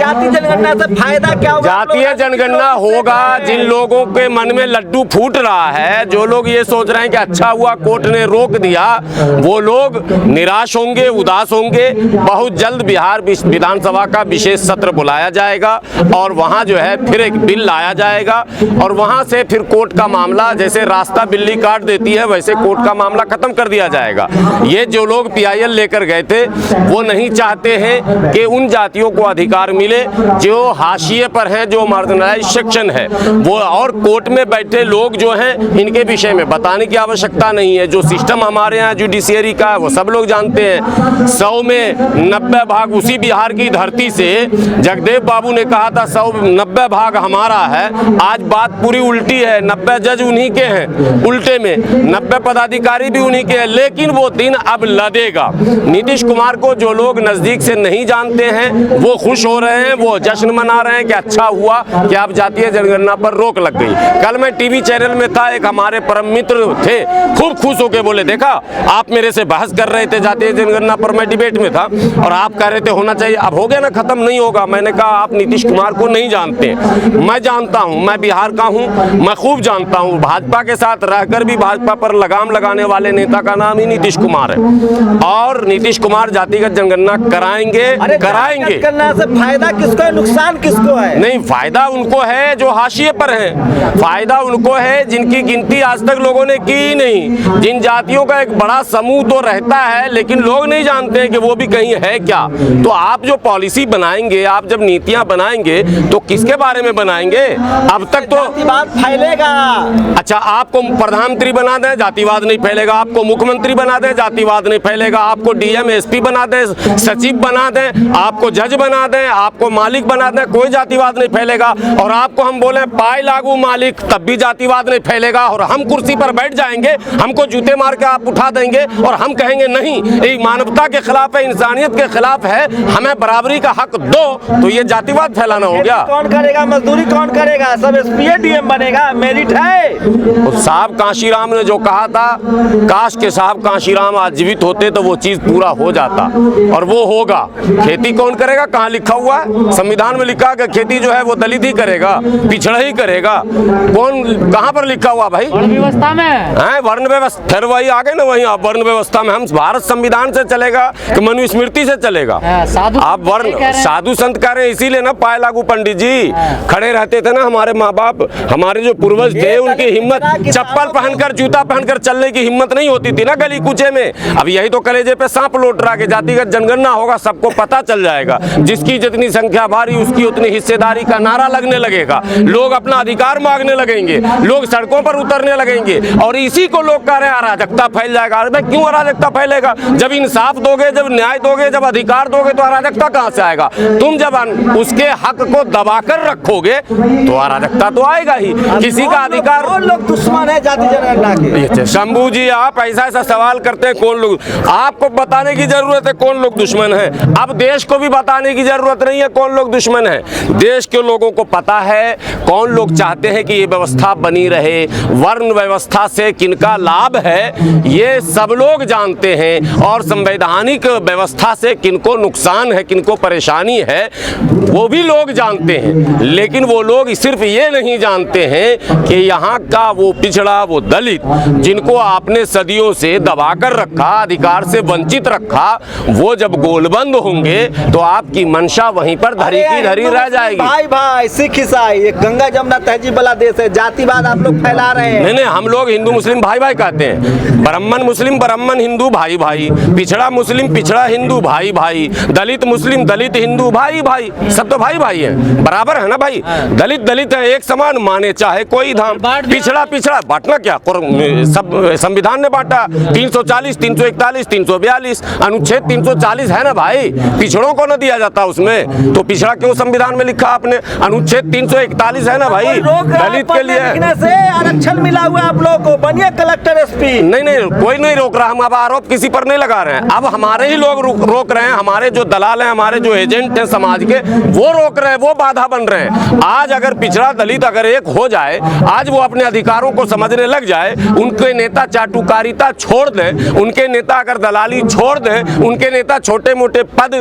जातीय जनगणना से फायदा क्या होगा? जातीय जनगणना होगा जिन लोगों के मन में लड्डू फूट रहा है, जो लोग ये सोच रहे हैं कि अच्छा हुआ कोर्ट ने रोक दिया, वो लोग निराश होंगे, उदास होंगे। बहुत जल्द बिहार विधानसभा का विशेष सत्र बुलाया जाएगा और वहां जो है फिर एक बिल लाया जाएगा और वहां से फिर कोर्ट का मामला, जैसे रास्ता बिल्ली काट देती है वैसे कोर्ट का मामला खत्म कर दिया जाएगा। ये जो लोग PIL लेकर गए थे वो नहीं चाहते हैं कि उन जातियों को अधिकार मिले जो हाशिए पर हैं, जो मार्जिनलाइज सेक्शन है वो, और कोर्ट में बैठे लोग जो हैं इनके विषय में बताने की आवश्यकता नहीं है। जो सिस्टम हमारे यहाँ जुडिशियरी का है वो सब लोग जानते हैं। 100 में 90 भाग उसी बिहार की धरती से जगदेव बाबू ने कहा था 190 भाग हमारा है। आज बात पूरी उल्टी है, 90 जज उन्हीं के हैं, उल्टे में 90 पदाधिकारी भी उन्हीं के हैं। लेकिन वो दिन अब लदेगा। नीतीश कुमार को जो लोग नजदीक से नहीं जानते हैं वो खुश हो रहे हैं, वो जश्न मना रहे हैं कि अच्छा हुआ कि अब जातीय जनगणना पर रोक लग गई। कल मैं टीवी चैनल में था, एक हमारे परम मित्र थे, खूब खुश होकर बोले देखा आप मेरे से बहस कर रहे थे जातीय जनगणना पर, मैं डिबेट में था और आप कह रहे थे होना चाहिए, अब हो गया ना, खत्म नहीं होगा। मैंने कहा आप नीतीश कुमार को नहीं जानते, मैं जानता हूं, मैं बिहार का हूं, मैं खूब जानता हूं। भाजपा के साथ रहकर भी भाजपा पर लगाम लगाने वाले नेता का नाम ही नीतीश कुमार है और नीतीश कुमार जातिगत जनगणना कराएंगे। करने से फायदा किसको है, नुकसान किसको है? नहीं, फायदा उनको है जो हाशिए पर हैं, फायदा उनको है जिनकी गिनती आज तक लोगों ने की ही नहीं। जिन जातियों का एक बड़ा समूह तो रहता है लेकिन लोग नहीं जानते हैं कि वो भी कहीं है क्या। तो आप जो पॉलिसी बनाएंगे, आप जब नीतियां बनाएंगे तो किसके बारे में बनाएंगे? अब तक तो जातिवाद फैलेगा। अच्छा, आपको प्रधानमंत्री बना दें जातिवाद नहीं फैलेगा, आपको मुख्यमंत्री बना दें जातिवाद नहीं फैलेगा, आपको DM SP बना दें, सचिव बना दें, आपको जज बना दें, आपको मालिक बना दें, कोई जातिवाद नहीं फैलेगा। और आपको हम बोले पाए लागू मालिक, तब भी जातिवाद नहीं फैलेगा। और हम कुर्सी पर बैठ जाएंगे, हमको जूते मार के आप उठा देंगे और हम कहेंगे नहीं ये मानवता के खिलाफ है, इंसानियत के खिलाफ है, हमें बराबरी का हक दो, तो ये जातिवाद फैलाना हो गया। कौन करेगा, मजदूरी कौन करेगा? सब SPA DM बनेगा, मेरिट है। तो साहब कांशीराम ने जो कहा था, काश के साहब कांशीराम आज जीवित होते तो वो चीज पूरा हो जाता और वो होगा। खेती कौन करेगा? कहाँ लिखा हुआ है? संविधान में लिखा है कि खेती जो है वो दलित ही करेगा, पिछड़ा ही करेगा। कौन, कहाँ पर लिखा हुआ भाई? वर्ण व्यवस्था में है, वर्ण व्यवस्था। फिर वही आगे ना, वही आप वर्ण व्यवस्था में। हम भारत संविधान से चलेगा कि मनुस्मृति से चलेगा? आप वर्ण साधु संत कह रहे हैं, इसीलिए ना पाए लागू पंडित जी खड़े रहते थे ना। हमारे माँ बाप, हमारे जो पूर्वज थे, उनकी हिम्मत, चप्पल पहनकर जूता पहनकर चलने की हिम्मत नहीं होती थी ना गली कूचे में। अब यही तो कलेजे पे सांप लौट रहा है कि जातिगत जनगणना होगा, सबको पता चल जाएगा, जिसकी जितनी संख्या भारी उसकी उतनी हिस्सेदारी का नारा लगने लगेगा, लोग अपना अधिकार मांगने लगेंगे, लोग सड़कों पर उतरने लगेंगे और इसी को लोग कह रहे हैं अराजकता फैल जाएगा। अरे क्यों अराजकता फैलेगा? जब इंसाफ दोगे, जब न्याय दोगे, जब अधिकार दोगे तो अराजकता कहां से आएगा? तुम जब उसके हक को दबाकर रखोगे तो अराजकता तो आएगा ही। किसी का अधिकार, कौन लोग दुश्मन है जाति जनगणना के? शंभू जी आप ऐसा सवाल करते हैं, कौन लोग? आपको बताने की जरूरत है कौन लोग दुश्मन है। अब देश को भी बताने की जरूरत नहीं है कौन लोग दुश्मन है। देश के लोगों को पता है कौन लोग चाहते हैं कि ये व्यवस्था बनी रहे, वर्ण व्यवस्था से किनका लाभ है ये सब लोग जानते हैं और संवैधानिक व्यवस्था से किनको नुकसान है, किनको परेशानी है वो भी लोग जानते हैं। लेकिन वो लोग सिर्फ ये नहीं जानते हैं कि यहाँ का वो पिछड़ा, वो दलित जिनको आपने सदियों से दबाकर रखा, अधिकार से वंचित रखा, वो जब गोलबंद होंगे तो आपकी मंशा वहीं पर धरी की धरी रह जाएगी। भाई भाई, सिख ईसाई, ये गंगा जमुना तहजीब वाला देश है, जातिवाद आप लोग फैला रहे हैं। नहीं, हम लोग हिंदू मुस्लिम भाई भाई कहते हैं। ब्राह्मण मुस्लिम, ब्राह्मण हिंदू भाई भाई, पिछड़ा मुस्लिम पिछड़ा हिंदू भाई भाई, दलित मुस्लिम दलित हिंदू भाई भाई, सब तो भाई भाई है, बराबर है ना भाई। दलित दलित है, एक समान माने चाहे कोई धाम। पिछड़ा पिछड़ा बांटना क्या, सब संविधान ने बांटा 340, 341, 342, अनुच्छेद 340 है ना भाई। पिछड़ों को न दिया जाता उसमें, तो पिछड़ा क्यों संविधान में लिखा आपने? अनुच्छेद 341 है ना भाई, दलित के लिए से आरक्षण मिला हुआ आप लोगों को, बनिए कलेक्टर SP। नहीं, कोई नहीं रोक रहा, हम अब आरोप किसी पर नहीं लगा रहे हैं। अब हमारे ही लोग रोक रहे हैं, हमारे जो दलाल हैं, हमारे जो एजेंट हैं समाज के, वो रोक रहे हैं, वो बाधा बन रहे हैं। आज अगर पिछड़ा दलित अगर एक हो जाए, आज वो अपने अधिकारों को समझने लग जाए, उनके नेता चाटुकारिता छोड़ दें, उनके नेता अगर दलाली छोड़ दें, उनके नेता छोटे मोटे पद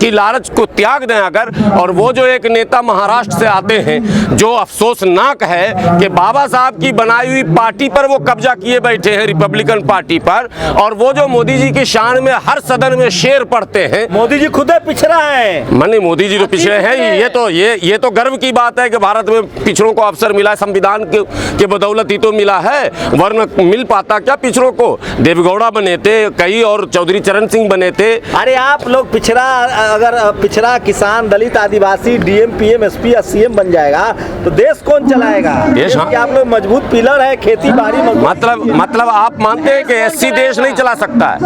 की लालच को त्याग दें, दें अगर, और वो जो एक नेता महाराष्ट्र से आते हैं जो अफसोसनाक है कि बाबा साहब की बनाई हुई पार्टी पर वो कब्जा किए बैठे हैं, रिपब्लिकन पार्टी पर, और वो जो मोदी जी की शान में हर सदन में शेर पढ़ते हैं। मोदी जी खुद पिछड़ा है। माने मोदी जी तो पिछड़े हैं ही, ये तो गर्व की बात है कि भारत में पिछड़ों को अवसर मिला है, संविधान के बदौलत ही तो मिला है, वरना मिल पाता क्या पिछड़ों को? देवेगौड़ा बने थे कई, और चौधरी चरण सिंह बने थे। अरे आप लोग पिछड़ा, अगर पिछड़ा किसान, दलित, आदिवासी डीएम, पीएम, एसपी या सीएम बन जाएगा तो देश कौन चलाएगा? देश आप लोग मजबूत पिलर है, खेती बाड़ी मतलब आप मानते हैं कि एससी देश नहीं चला सकता है?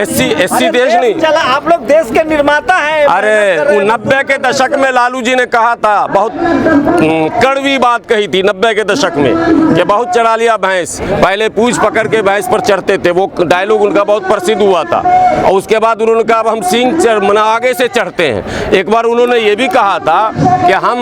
एससी देश नहीं चला। आप लोग देश के निर्माता हैं। अरे 90 के दशक में लालू जी ने कहा था, बहुत कड़वी बात कही थी 90 के दशक में, कि बहुत चढ़ा लिया भैंस, पहले पूंछ पकड़ के भैंस पर चढ़ते थे, वो डायलॉग उनका बहुत प्रसिद्ध हुआ था। और उसके बाद उन्होंने कहा अब हम सींग आगे से चढ़ते हैं। एक बार उन्होंने ये भी कहा था कि हम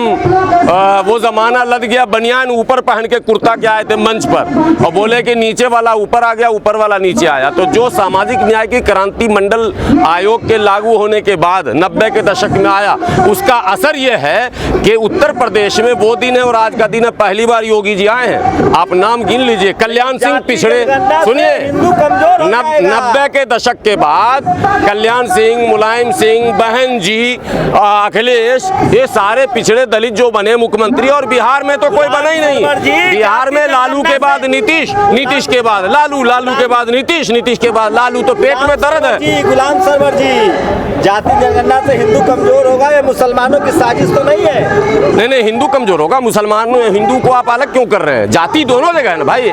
वो जमाना लद गया, बनियान ऊपर पहन के कुर्ता के आए थे मंच पर, और बोले कि नीचे वाला ऊपर आ गया, ऊपर वाला नीचे आया। तो जो सामाजिक न्याय की क्रांति मंडल आयोग के लागू होने के बाद 90 के दशक में आया, उसका असर यह है कि उत्तर प्रदेश में वो दिन है और आज का दिन है, पहली बार योगी जी आए हैं। आप नाम गिन लीजिए, कल्याण सिंह पिछड़े, सुनिए 90 के दशक के बाद कल्याण सिंह, मुलायम सिंह, बहन जी, अखिलेश, ये सारे पिछड़े दलित जो बने मुख्यमंत्री, और बिहार में तो कोई बना ही नहीं। बिहार में लालू के बाद नीतीश, नीतीश के बाद लालू, लालू के बाद नीतीश, नीतीश के बाद लालू, तो पेट में दर्द है। गुलाम सरवर जी, जाति जनगणना से हिंदू कमजोर होगा, ये मुसलमानों की साजिश तो नहीं है? नहीं, हिंदू कमजोर होगा, मुसलमान हिंदू को आप अलग क्यों कर रहे हैं? जाति दोनों जगह है ना भाई,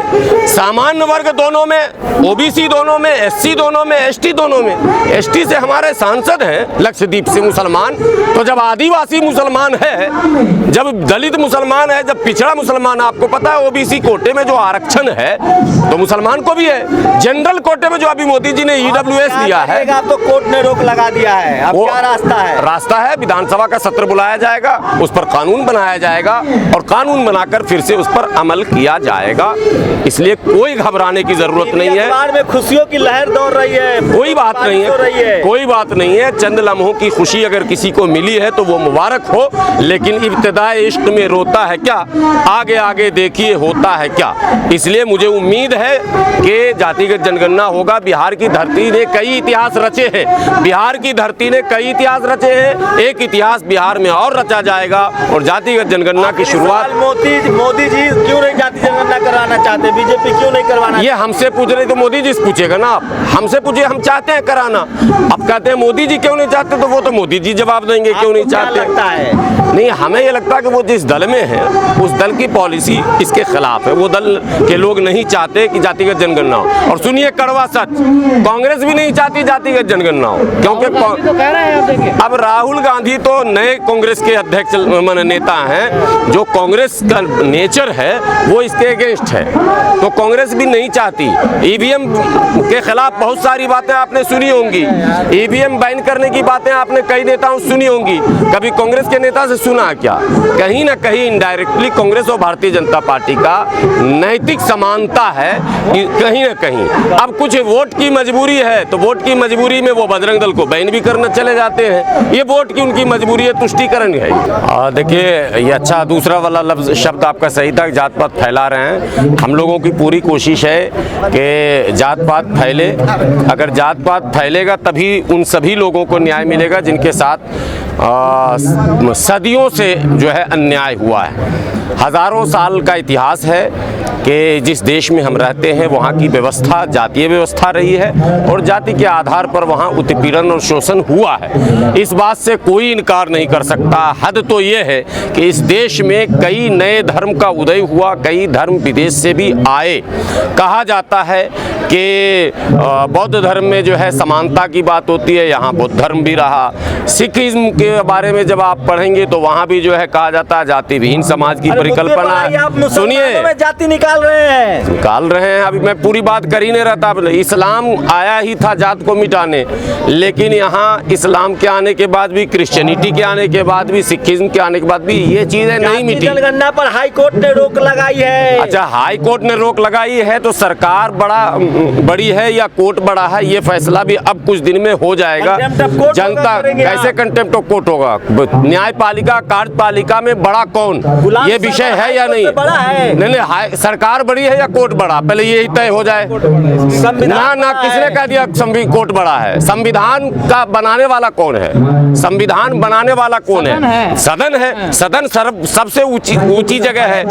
सामान्य वर्ग दोनों में, ओबीसी दोनों में, एससी दोनों में, एसटी दोनों में। एसटी से हमारे सांसद हैं लक्षद्वीप से मुसलमान, तो जब आदिवासी मुसलमान है, जब दलित मुसलमान है, जब पिछड़ा मुसलमान, आपको पता है ओबीसी कोटे में जो आरक्षण है तो मुसलमान को भी है। जनरल कोटे में जो अभी मोदी जी ने ईडब्ल्यूएस दिया है, तो कोर्ट ने रोक लगा दिया है। अब क्या रास्ता है? रास्ता है विधानसभा का सत्र बुलाया जाएगा, उस पर कानून बनाया जाएगा, और कानून बनाकर फिर से उस पर अमल किया जाएगा। इसलिए कोई घबराने की जरूरत नहीं है। अखबार में खुशियों की लहर दौड़ रही है, कोई बात नहीं है, कोई बात नहीं है। चंद लम्हों की खुशी अगर किसी को मिली है तो वो मुबारक हो, लेकिन इब्तिदाए इश्क में रोता है क्या, आगे आगे देखिए होता है क्या। इसलिए मुझे उम्मीद है कि जातिगत जनगणना होगा। बिहार की धरती ने कई इतिहास रचे हैं, बिहार की धरती ने कई इतिहास रचे हैं, एक इतिहास बिहार में और रचा जाएगा, और जातिगत जनगणना की शुरुआत। मोदी जी क्यों नहीं जाति जनगणना कराना चाहते? बीजेपी क्यों नहीं करवाना? ये हमसे पूछ रहे तो मोदी जी से पूछेगा ना, आप हमसे पूछिए, हम चाहते हैं कराना। अब कहते हैं मोदी जी क्यों नहीं चाहते, तो वो तो मोदी जी जवाब देंगे क्यों नहीं चाहते। लगता है नहीं, हमें ये लगता है कि वो जिस दल में है उस दल की पॉलिसी इसके खिलाफ है, वो दल के लोग नहीं चाहते कि जातिगत जनगणना हो। और सुनिए कड़वा सच, कांग्रेस भी नहीं चाहती जातिगत जनगणना हो, क्योंकि तो कह रहे हैं अब राहुल गांधी तो नए कांग्रेस के अध्यक्ष नेता हैं, जो कांग्रेस का नेचर है वो इसके अगेंस्ट है, तो कांग्रेस भी नहीं चाहती। ईवीएम के खिलाफ बहुत सारी बातें आपने सुनी होंगी, ईवीएम बैन करने की बातें आपने कई नेताओं से सुनी होंगी, कभी कांग्रेस के नेता से सुना क्या? कहीं ना कहीं इनडायरेक्टली कांग्रेस और भारतीय जनता पार्टी का नैतिक समानता है कहीं ना कहीं। अब कुछ वोट की मजबूरी है, तो वोट की मजबूरी में वो बजरंग दल को बैन भी करना चले जाते हैं, ये वोट की उनकी मजबूरी है, तुष्टीकरण है। देखिए ये अच्छा दूसरा वाला लफ्ज शब्द आपका सही था, जात पात फैला रहे हैं। हम लोगों की पूरी कोशिश है कि जात पात फैले, अगर जात पात फैलेगा तभी उन सभी लोगों को न्याय मिलेगा जिनके साथ सदियों से जो है अन्याय हुआ है। हज़ारों साल का इतिहास है कि जिस देश में हम रहते हैं वहाँ की व्यवस्था जातीय व्यवस्था रही है, और जाति के आधार पर वहाँ उत्पीड़न और शोषण हुआ है, इस बात से कोई इनकार नहीं कर सकता। हद तो ये है कि इस देश में कई नए धर्म का उदय हुआ, कई धर्म विदेश से भी आए। कहा जाता है कि बौद्ध धर्म में जो है समानता की बात होती है, यहाँ बौद्ध धर्म भी रहा। सिखिज्म के बारे में जब आप पढ़ेंगे तो वहाँ भी जो है कहा जाता है जाति विहीन समाज की परिकल्पना है। सुनिए, जाति निकाल निकाल रहे हैं? निकाल रहे हैं। अभी मैं पूरी बात कर ही नहीं रहा था। इस्लाम आया ही था जात को मिटाने, लेकिन यहाँ इस्लाम के आने के बाद भी, क्रिश्चियनिटी के आने के बाद भी, सिखिज्म के आने के बाद भी ये चीज़ें नहीं मिटी। जनगणना पर हाई कोर्ट ने रोक लगाई है। अच्छा, हाई कोर्ट ने रोक लगाई है तो सरकार बड़ी है या कोर्ट बड़ा है, ये फैसला भी अब कुछ दिन में हो जाएगा। जनता कैसे कंटेम्प्ट ऑफ कोर्ट होगा? न्यायपालिका कार्यपालिका में बड़ा कौन, ये विषय है या नहीं? नहीं, सरकार बड़ी है या कोर्ट बड़ा, पहले यही तय हो जाए। ना किसने कह दिया कोर्ट बड़ा है? संविधान का बनाने वाला कौन है? संविधान बनाने वाला कौन है? सदन है। सदन सबसे ऊंची जगह है।